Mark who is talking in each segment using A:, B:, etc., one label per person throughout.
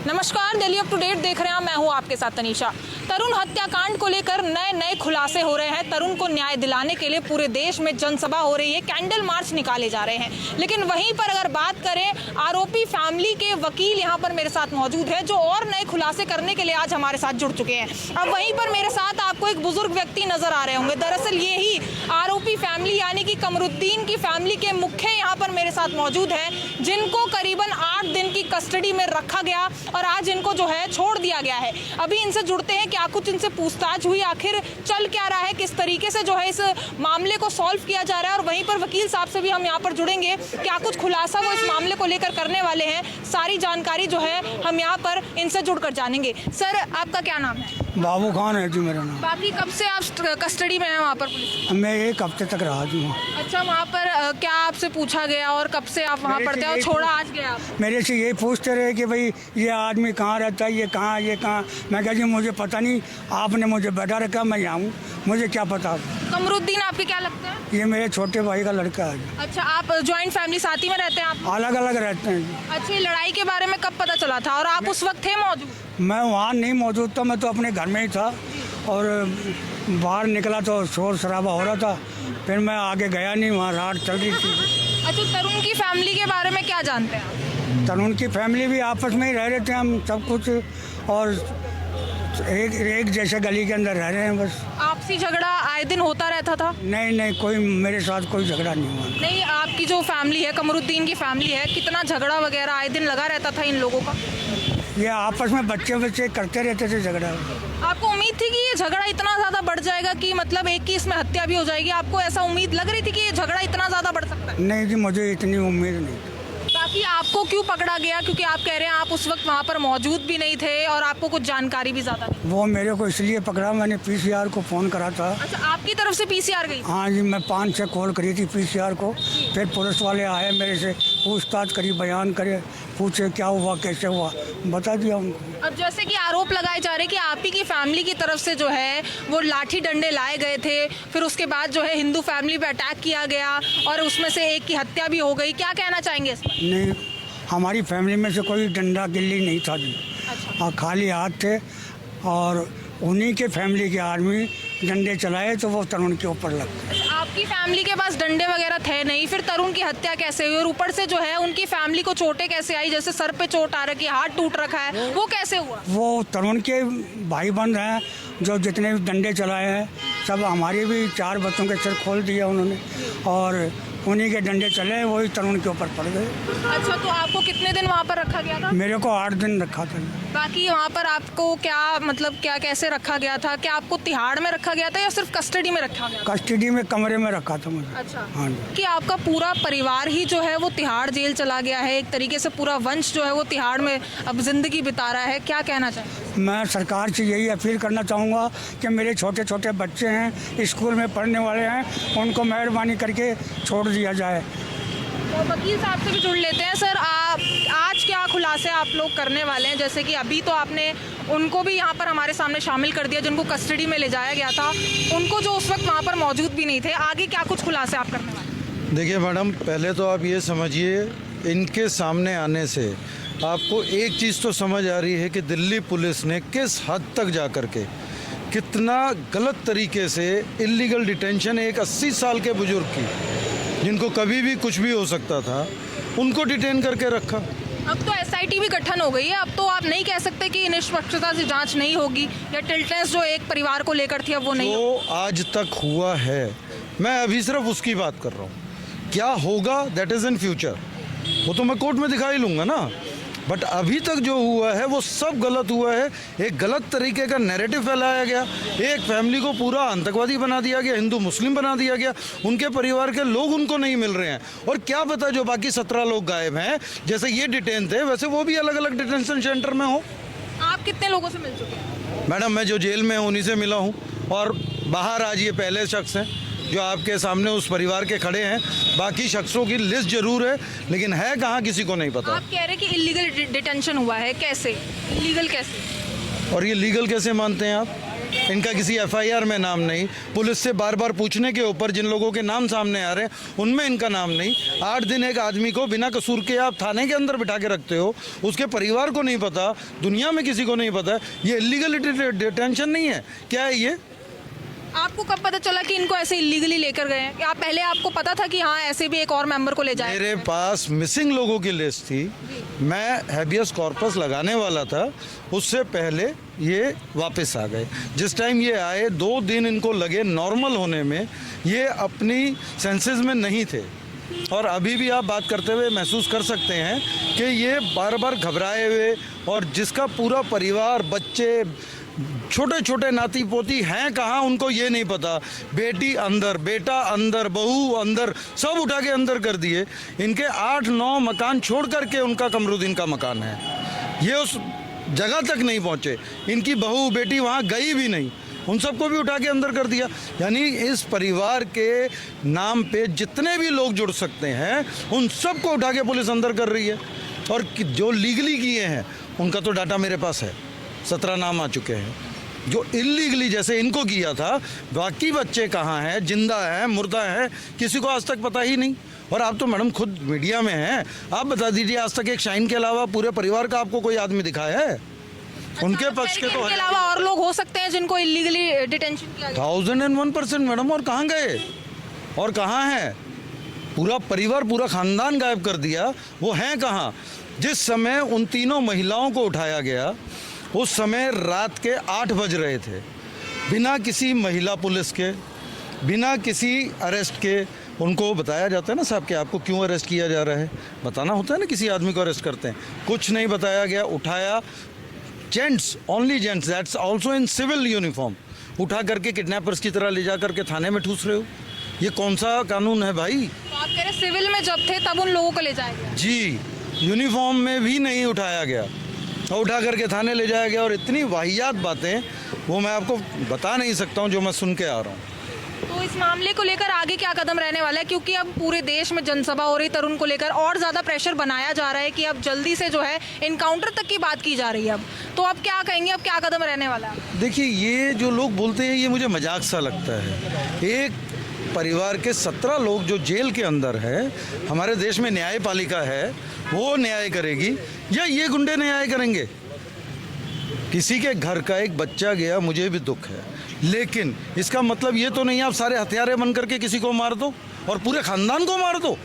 A: नमस्कार, Delhi up to date देख रहे हैं, मैं हूं आपके साथ तनीषा। तरुण हत्याकांड को लेकर नए नए खुलासे हो रहे हैं। तरुण को न्याय दिलाने के लिए पूरे देश में जनसभा हो रही है, कैंडल मार्च निकाले जा रहे हैं। लेकिन वहीं पर अगर बात करें, आरोपी फैमिली के वकील यहां पर मेरे साथ मौजूद है, जो और नए खुलासे करने के लिए आज हमारे साथ जुड़ चुके हैं। अब वहीं पर मेरे साथ आपको एक बुजुर्ग व्यक्ति नजर आ रहे होंगे। दरअसल यही आरोपी फैमिली यानी कि कमरुद्दीन की फैमिली के मुखिया यहाँ पर मेरे साथ मौजूद हैं, जिनको करीबन 8 दिन की कस्टडी में रखा गया और आज इनको जो है छोड़ दिया गया है। अभी इनसे जुड़ते हैं, क्या कुछ इनसे पूछताछ हुई, आखिर चल क्या रहा है, किस तरीके से जो है इस मामले को सॉल्व किया जा रहा है। और वहीं पर वकील साहब से भी हम यहाँ पर जुड़ेंगे, क्या कुछ खुलासा वो इस मामले को लेकर करने वाले हैं। सारी जानकारी जो है हम यहाँ पर इनसे जुड़कर जानेंगे। सर, आपका क्या नाम है?
B: बाबू खान है जी मेरा नाम।
A: बाकी कब से आप कस्टडी में हैं वहाँ पर पुलिस?
B: मैं 1 हफ्ते तक रहा जी वहाँ।
A: अच्छा, वहाँ पर क्या आपसे पूछा गया और कब से आप वहाँ पर थे और छोड़ा आज गया आप?
B: मेरे से यही पूछते रहे कि भाई ये आदमी कहाँ रहता है, ये कहाँ। मैं कहा जी मुझे पता नहीं, आपने मुझे बैठा रखा, मैं यहाँ हूँ, मुझे क्या पता।
A: कमरुद्दीन आपके क्या लगता है?
B: ये मेरे छोटे भाई का लड़का है।
A: अच्छा, आप ज्वाइंट फैमिली साथ ही में रहते हैं आप?
B: अलग अलग रहते हैं जी।
A: अच्छा, लड़ाई के बारे में कब पता चला था और आप उस वक्त थे मौजूद?
B: मैं वहाँ नहीं मौजूद था, मैं तो अपने घर में ही था और बाहर निकला तो शोर शराबा हो रहा था, फिर मैं आगे गया नहीं, वहाँ रात चल रही थी।
A: अच्छा, तरुण की फैमिली के बारे में क्या जानते हैं आप?
B: तरुण की फैमिली भी आपस में ही रह रहे थे हम सब कुछ, और एक जैसे गली के अंदर रह रहे हैं बस।
A: आपसी झगड़ा आए दिन होता रहता था?
B: नहीं, कोई मेरे साथ कोई झगड़ा नहीं हुआ।
A: नहीं, आपकी जो फैमिली है, कमरुद्दीन की फैमिली है, कितना झगड़ा वगैरह आए दिन लगा रहता था इन लोगों का?
B: ये आपस में बच्चे करते रहते थे झगड़ा।
A: आपको उम्मीद थी कि ये झगड़ा इतना ज़्यादा बढ़ जाएगा कि मतलब एक की इसमें हत्या भी हो जाएगी? आपको ऐसा उम्मीद लग रही थी कि ये झगड़ा इतना ज़्यादा बढ़ सकता है?
B: नहीं जी, मुझे इतनी उम्मीद नहीं।
A: बाकी आपको क्यों पकड़ा गया? क्योंकि आप कह रहे हैं आप उस वक्त वहाँ पर मौजूद भी नहीं थे और आपको कुछ जानकारी भी ज़्यादा नहीं।
B: वो मेरे को इसलिए पकड़ा, मैंने पीसीआर को फ़ोन करा था।
A: अच्छा, आपकी तरफ से पीसीआर गई?
B: हाँ जी, मैं 5-6 कॉल करी थी पीसीआर को, फिर पुलिस वाले आए, मेरे से पूछताछ करी, बयान करे, पूछे क्या हुआ कैसे हुआ, बता दिया उनको।
A: अब जैसे कि आरोप लगाए जा रहे हैं कि आप ही की फैमिली की तरफ से जो है वो लाठी डंडे लाए गए थे, फिर उसके बाद जो है हिंदू फैमिली पे अटैक किया गया और उसमें से एक की हत्या भी हो गई, क्या कहना चाहेंगे इस पर?
B: नहीं, हमारी फैमिली में से कोई डंडा गिल्ली नहीं था जी।
A: अच्छा।
B: और खाली हाथ थे और उन्हीं के फैमिली के आदमी डंडे चलाए तो वो तरुण के ऊपर लग गए।
A: आपकी फैमिली के पास डंडे वगैरह थे नहीं, फिर तरुण की हत्या कैसे हुई? और ऊपर से जो है उनकी फैमिली को चोटें कैसे आई? जैसे सर पे चोट आ रखी है, हाथ टूट रखा है, वो कैसे हुआ?
B: वो तरुण के भाई बंद हैं जो जितने भी डंडे चलाए हैं, सब हमारे भी 4 बच्चों के सिर खोल दिया उन्होंने और उन्हीं के डंडे चले, वही तरुण के ऊपर पड़ गए।
A: अच्छा, तो आपको कितने दिन वहाँ पर रखा गया था?
B: मेरे को 8 दिन रखा था।
A: बाकी वहाँ पर आपको क्या मतलब क्या कैसे रखा गया था? क्या आपको तिहाड़ में रखा गया था या सिर्फ कस्टडी में रखा गया था?
B: कस्टडी में कमरे में रखा था मुझे।
A: अच्छा।
B: हाँ जी।
A: कि आपका पूरा परिवार ही जो है वो तिहाड़ जेल चला गया है, एक तरीके से पूरा वंश जो है वो तिहाड़ में अब जिंदगी बिता रहा है, क्या कहना चाहेंगे?
B: मैं सरकार से यही अपील करना चाहूँगा कि मेरे छोटे छोटे बच्चे हैं, स्कूल में पढ़ने वाले हैं, उनको मेहरबानी करके छोड़ दिया जाए।
A: तो वकील साहब से भी जुड़ लेते हैं। सर, आप आज क्या खुलासे आप लोग करने वाले हैं? जैसे कि अभी तो आपने उनको भी यहाँ पर हमारे सामने शामिल कर दिया जिनको कस्टडी में ले जाया गया था, उनको जो उस वक्त वहाँ पर मौजूद भी नहीं थे, आगे क्या कुछ खुलासे आप करने वाले हैं?
C: देखिए मैडम, पहले तो आप ये समझिए, इनके सामने आने से आपको एक चीज़ तो समझ आ रही है कि दिल्ली पुलिस ने किस हद तक जा कर के कितना गलत तरीके से इलीगल डिटेंशन एक 80 साल के बुजुर्ग की, जिनको कभी भी कुछ भी हो सकता था, उनको डिटेन करके रखा।
A: अब तो एसआईटी भी गठन हो गई है, अब तो आप नहीं कह सकते कि निष्पक्षता से जांच नहीं होगी या टिल्टनेस जो एक परिवार को लेकर थी अब वो नहीं
C: जो आज तक हुआ है, मैं अभी सिर्फ उसकी बात कर रहा हूँ। क्या होगा दैट इज़ इन फ्यूचर, वो तो मैं कोर्ट में दिखा ही लूँगा ना। बट अभी तक जो हुआ है वो सब गलत हुआ है। एक गलत तरीके का नैरेटिव फैलाया गया, एक फैमिली को पूरा आतंकवादी बना दिया गया, हिंदू मुस्लिम बना दिया गया, उनके परिवार के लोग उनको नहीं मिल रहे हैं। और क्या पता जो बाकी 17 लोग गायब हैं, जैसे ये डिटेन थे वैसे वो भी अलग अलग डिटेंशन सेंटर में हो।
A: आप कितने लोगों से मिल चुके हैं?
C: मैडम, मैं जो जेल में हूँ उन्हीं से मिला हूँ और बाहर आज ये पहले शख्स हैं जो आपके सामने उस परिवार के खड़े हैं। बाकी शख्सों की लिस्ट जरूर है, लेकिन है कहाँ किसी को नहीं पता।
A: आप कह रहे हैं कि इलीगल डिटेंशन हुआ है, कैसे इलीगल कैसे?
C: और ये लीगल कैसे मानते हैं आप? इनका किसी एफआईआर में नाम नहीं, पुलिस से बार बार पूछने के ऊपर जिन लोगों के नाम सामने आ रहे हैं उनमें इनका नाम नहीं। 8 दिन एक आदमी को बिना कसूर के आप थाने के अंदर बिठा के रखते हो, उसके परिवार को नहीं पता, दुनिया में किसी को नहीं पता। ये इलीगल डिटेंशन नहीं है, क्या है ये?
A: आपको कब पता चला कि इनको ऐसे इलीगली लेकर गए हैं? आप पहले आपको पता था कि हाँ ऐसे भी एक और मेंबर को ले जाए?
C: मेरे पास मिसिंग लोगों की लिस्ट थी, मैं हैबियस कॉर्पस लगाने वाला था, उससे पहले ये वापस आ गए। जिस टाइम ये आए 2 दिन इनको लगे नॉर्मल होने में, ये अपनी सेंसेस में नहीं थे। और अभी भी आप बात करते हुए महसूस कर सकते हैं कि ये बार बार घबराए हुए, और जिसका पूरा परिवार, बच्चे, छोटे छोटे नाती पोती हैं कहाँ उनको ये नहीं पता। बेटी अंदर, बेटा अंदर, बहू अंदर, सब उठा के अंदर कर दिए। इनके 8-9 मकान छोड़ करके उनका कमरुद्दीन का मकान है, ये उस जगह तक नहीं पहुँचे। इनकी बहू बेटी वहाँ गई भी नहीं, उन सबको भी उठा के अंदर कर दिया। यानी इस परिवार के नाम पे जितने भी लोग जुड़ सकते हैं उन सबको उठा के पुलिस अंदर कर रही है। और जो लीगली किए हैं उनका तो डाटा मेरे पास है, 17 नाम आ चुके हैं। जो इलीगली जैसे इनको किया था, बाकी बच्चे कहाँ हैं, जिंदा हैं, मुर्दा हैं, किसी को आज तक पता ही नहीं। और आप तो मैडम खुद मीडिया में हैं, आप बता दीजिए आज तक एक शाइन के अलावा पूरे परिवार का आपको कोई आदमी दिखाया है? उनके पक्ष के तो
A: इनके अलावा और लोग हो सकते हैं जिनको इलीगली डिटेंशन किया गया?
C: 1001% मैडम। और कहाँ गए और कहाँ हैं? पूरा परिवार, पूरा खानदान गायब कर दिया। वो हैं कहाँ? जिस समय उन तीनों महिलाओं को उठाया गया उस समय रात के 8 बज रहे थे, बिना किसी महिला पुलिस के, बिना किसी अरेस्ट के। उनको बताया जाता है ना साहब कि आपको क्यों अरेस्ट किया जा रहा है, बताना होता है ना, किसी आदमी को अरेस्ट करते हैं। कुछ नहीं बताया गया, उठाया, gents, only gents, that's also in civil uniform, उठा करके किडनैपर्स की तरह ले जा करके थाने में ठूस रहे हो। ये कौन सा कानून है भाई?
A: तो आप कह रहे सिविल में जब थे तब उन लोगों को ले जाया गया?
C: जी, यूनिफॉर्म में भी नहीं उठाया गया और उठा करके थाने ले जाया गया। और इतनी वाहियात बातें वो मैं आपको बता नहीं सकता हूँ जो मैं सुन के आ रहा हूँ।
A: तो इस मामले को लेकर आगे क्या कदम रहने वाला है? क्योंकि अब पूरे देश में जनसभा हो रही, तरुण को लेकर और ज़्यादा प्रेशर बनाया जा रहा है कि अब जल्दी से जो है इनकाउंटर तक की बात की जा रही है। अब तो आप क्या कहेंगे, अब क्या कदम रहने वाला है?
C: देखिए, ये जो लोग बोलते हैं ये मुझे मजाक सा लगता है। एक परिवार के 17 लोग जो जेल के अंदर है, हमारे देश में न्यायपालिका है, वो न्याय करेगी या ये गुंडे न्याय करेंगे? किसी के घर का एक बच्चा गया, मुझे भी दुख है, लेकिन इसका मतलब ये तो नहीं आप सारे हथियारे बन करके किसी को मार दो और पूरे खानदान को मार दो।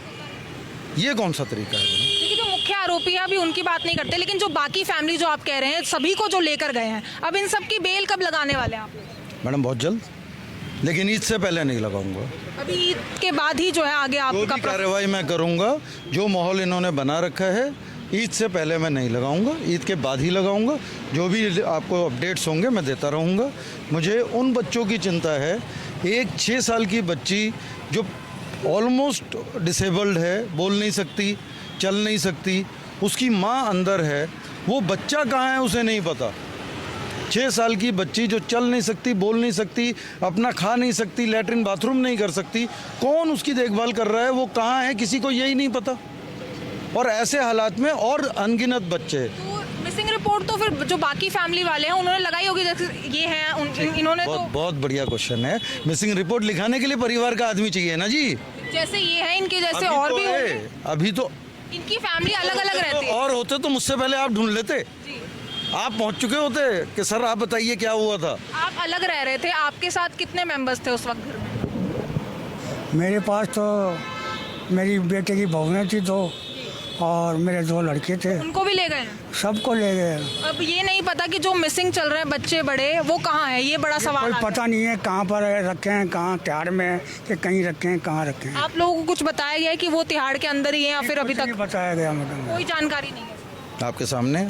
C: ये कौन सा तरीका है?
A: देखिए, जो मुख्य आरोपी है अभी उनकी बात नहीं करते, लेकिन जो बाकी फैमिली जो आप कह रहे हैं, सभी को जो लेकर गए हैं, अब इन सब की बेल कब लगाने वाले हैं आप?
C: मैडम बहुत जल्द, लेकिन ईद से पहले नहीं लगाऊंगा।
A: अभी ईद के बाद ही जो है आगे
C: जो
A: आपका
C: भी कार्रवाई मैं करूंगा, जो माहौल इन्होंने बना रखा है, ईद से पहले मैं नहीं लगाऊंगा, ईद के बाद ही लगाऊंगा। जो भी आपको अपडेट्स होंगे मैं देता रहूंगा। मुझे उन बच्चों की चिंता है, एक 6 साल की बच्ची जो ऑलमोस्ट डिसेबल्ड है, बोल नहीं सकती, चल नहीं सकती, उसकी माँ अंदर है, वो बच्चा कहाँ है उसे नहीं पता। 6 साल की बच्ची जो चल नहीं सकती, बोल नहीं सकती, अपना खा नहीं सकती, लैट्रिन बाथरूम नहीं कर सकती, कौन उसकी देखभाल कर रहा है, वो कहाँ है, किसी को यही नहीं पता। और ऐसे हालात में और अनगिनत बच्चे।
A: तो मिसिंग रिपोर्ट तो फिर जो बाकी फैमिली वाले हैं उन्होंने लगाई होगी, जैसे ये हैं इन्होंने तो
C: बहुत बढ़िया क्वेश्चन है। मिसिंग रिपोर्ट लिखाने के लिए परिवार का आदमी चाहिए ना जी।
A: जैसे ये है, इनके जैसे और भी होंगे।
C: अभी तो
A: इनकी फैमिली अलग अलग रहती है।
C: और होते तो मुझसे पहले आप ढूंढ लेते, आप पहुंच चुके होते कि सर आप बताइए क्या हुआ था।
A: आप अलग रह रहे थे, आपके साथ कितने मेंबर्स थे उस वक्त घर में?
B: मेरे पास तो मेरी बेटे की बहुएं थी 2 और मेरे 2 लड़के थे,
A: उनको भी ले गए हैं?
B: सबको ले गए।
A: अब ये नहीं पता कि जो मिसिंग चल रहे हैं बच्चे बड़े, वो कहाँ है, ये बड़ा सवाल
B: कोई
A: आ गया।
B: पता नहीं है कहाँ पर रखे हैं, कहाँ तिहाड़ में है कि कहीं रखे हैं, कहाँ रखे हैं।
A: आप लोगों को कुछ बताया गया है कि वो तिहाड़ के अंदर ही है या फिर अभी
B: कुछ
A: तक
B: नहीं बताया गया मैडम।
A: कोई जानकारी नहीं है?
C: आपके सामने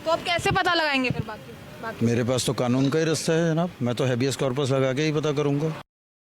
A: तो अब कैसे पता लगाएंगे फिर बाकी?
C: मेरे पास तो कानून का ही रास्ता है जनाब, मैं तो हैबियस कॉर्पस लगा के ही पता करूंगा।